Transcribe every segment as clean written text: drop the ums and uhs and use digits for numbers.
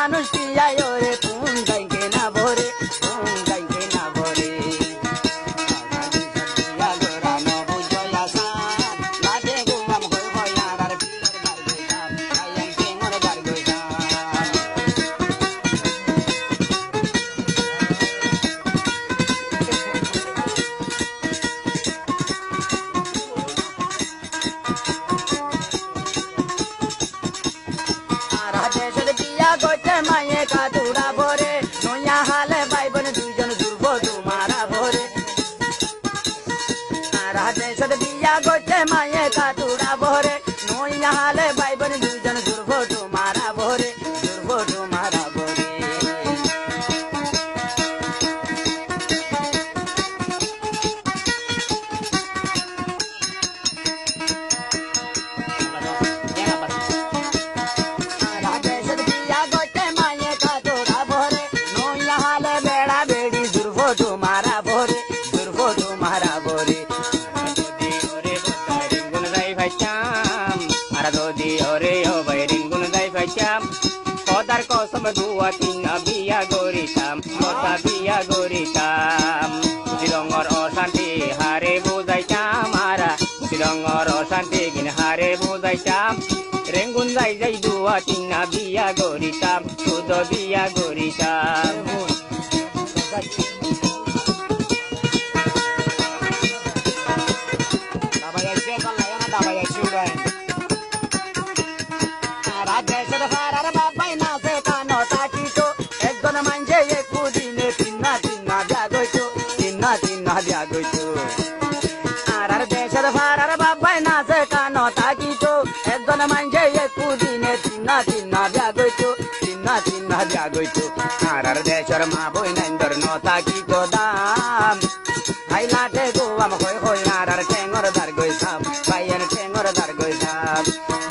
মানুষ পিয়াই ওরে কোন গাইকে না ভরে কোন গাইকে না ভরে গোটে মায়ে কাতুড়া ভরে নয়া হালে ভাই বোন দুইজন দুর্ব তোমারা ভরে রাধে সদ বিয়া গোটে মায়ে কাতুড়া ভরে নয়া হালে ভাই বোন দুইজন দুর্ব তোমারা ভরে দুর্ব তোমারা ভরে तुम्हारा भोरे दुर्गो तुम्हारा भोरे ओरे रिंगुन दाई भचाम अरे दोदी ओरे ओ भाई रिंगुन दाई भचाम कोदार को सम दुआ तीन बिया गोरी शाम कोदा बिया गोरी शाम सिलंगर ओ शांति हारे बुझाई चाम आरा सिलंगर ओ शांति गिन हारे बुझाई चाम रिंगुन दाई जाई दुआ तीन बिया गोरी शाम खुद बिया गोरी शाम राजेश्वर फारार बाबाई नाचे कानो ताकीचो एक दोन म्हणजे एक दिने तिन्ना तिन्ना ब्यागोचो तिन्ना तिन्ना ब्यागोचो राजेश्वर फारार बाबाई नाचे कानो ताकीचो एक दोन म्हणजे एक दिने तिन्ना तिन्ना ब्यागोचो तिन्ना तिन्ना ब्यागोचो राजेश्वर माबोई नंदर नो ताकीचो दाम आई लाटे गोवाम होय होय आरार टेंगर दार गोइसाम बायन टेंगर दार गोइसाम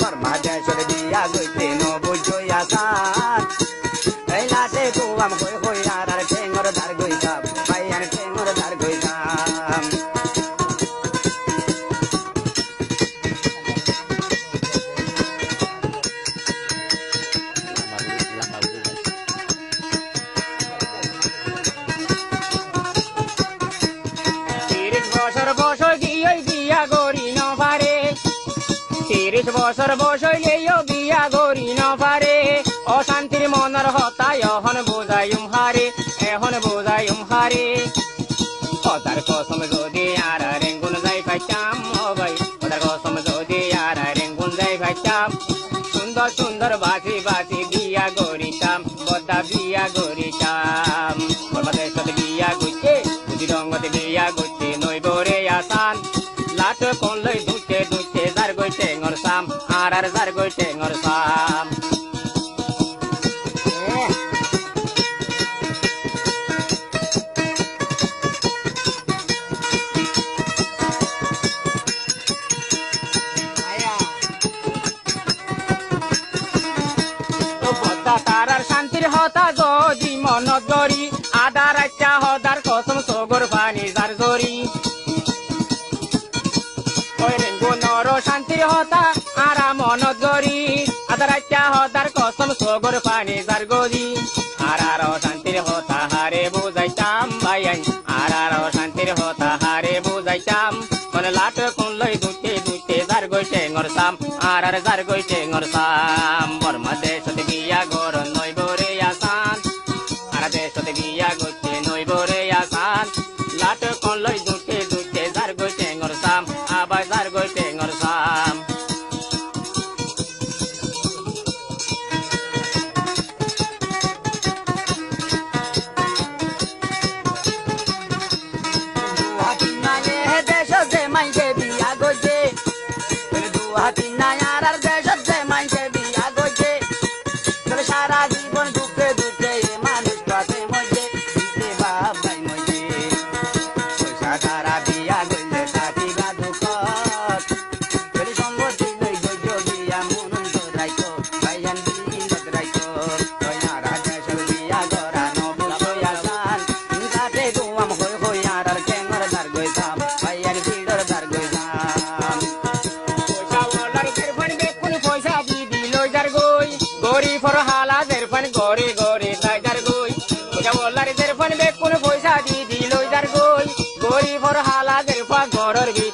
परमादेश्वर बिया गोइते नो बुझो यासान आई लाटे गोवाम होय होय आरार टेंगर दार गोइसाम बायन टेंगर दार गोइसाम বছর গিয়ে বিয়া গরি ন পারে 30 বছর বসইলে বিয়া গরি ন পারে অশান্তির মনের হতা এখন বোঝাইম হারে এখন বোঝাইম হারে কথার কসম যদি আর রেঙ্গুন যাই পাইতাম ও ভাই কথার কসম যদি আর রেঙ্গুন যাই পাইতাম সুন্দর সুন্দর বাসি বাসি বিয়া গরিতাম বদা বিয়া গরিতাম বাংলাদেশত বিয়া গইতে বুঝি রঙতে বিয়া গইতে নই বরে আসান লাট কোন লই দুতে দুতে জার গইতে ngorсам আর জার গইতে ngorсам তারার শান্তির হতা যদি মনত গরি আদার আচ্ছা হদার কসম সগর পানি যার জরি ওই রেঙ্গুনর শান্তির হতা আরা মনত গরি আদার আচ্ছা হদার কসম সগর পানি যার গরি আরার শান্তির হতা হারে বুঝাইতাম ভাইয়াই আরার শান্তির হতা হারে বুঝাইতাম কোন লাট কোন লই দুতে দুতে যার গইতে ngorсам আরার যার গইতে ngorsam বর্মা দেশত বিয়া গর নই বরে আসান আর দেশত বিয়া গইতে নই বরে আসান লাট কোন লই দুতে দুতে যার গইতে ngorsam আবার যার গইতে ngorsam হাতি না আর দেশত যে মাইছে বিয়া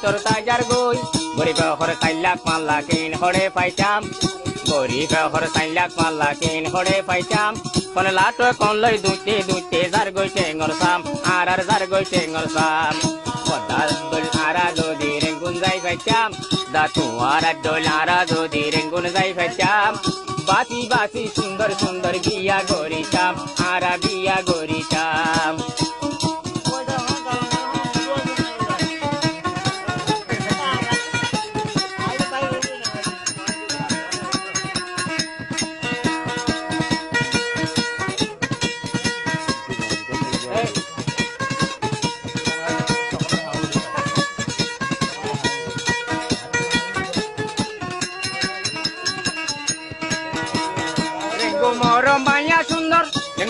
ভিতর তাজার গই গরিব হর 4 লাখ 5 লাখ কিন হড়ে পাইতাম গরিব হর 4 লাখ 5 লাখ কিন হড়ে পাইতাম কোন লাট কোন লই দুইতে দুইতে যার গই টেঙ্গর সাম আর যার গই টেঙ্গর সাম পদার দল আরা যদি রেঙ্গুন যাই পাইতাম দাতু আর দল আরা যদি রেঙ্গুন যাই পাইতাম বাসি বাসি সুন্দর সুন্দর বিয়া গরিতাম আরা বিয়া গরিতাম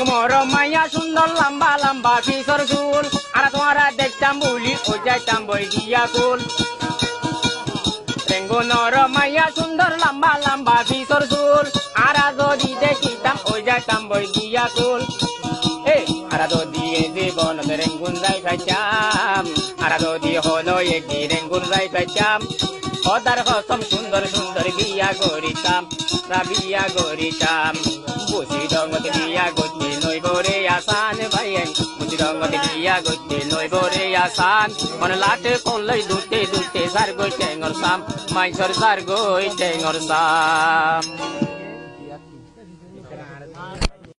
মরম মাইয়া সুন্দর লম্বা লম্বা পিছর চুল আর তোমারা দেখতাম বলি ও যাইতাম বই দিয়া কুল রেঙ্গু নরম মাইয়া সুন্দর লম্বা লম্বা পিছর চুল আর যদি দেখিতাম ও যাইতাম বই দিয়া কুল আর যদি জীবন রেঙ্গুন যাই খাইতাম আর যদি হলো একটি রেঙ্গুন যাই খাইতাম সদার হসম সুন্দর সুন্দর বিয়া গরিতাম বিয়া গরিতাম বুঝি রঙত বিয়া গতি নই বরে আসান ভাইয়েন বুঝি রঙত বিয়া গতি নই বরে আসান মন লাটে কোন লই দুটে দুটে সার গই টেঙ্গর সাম মাইসর সার গই টেঙ্গর সাম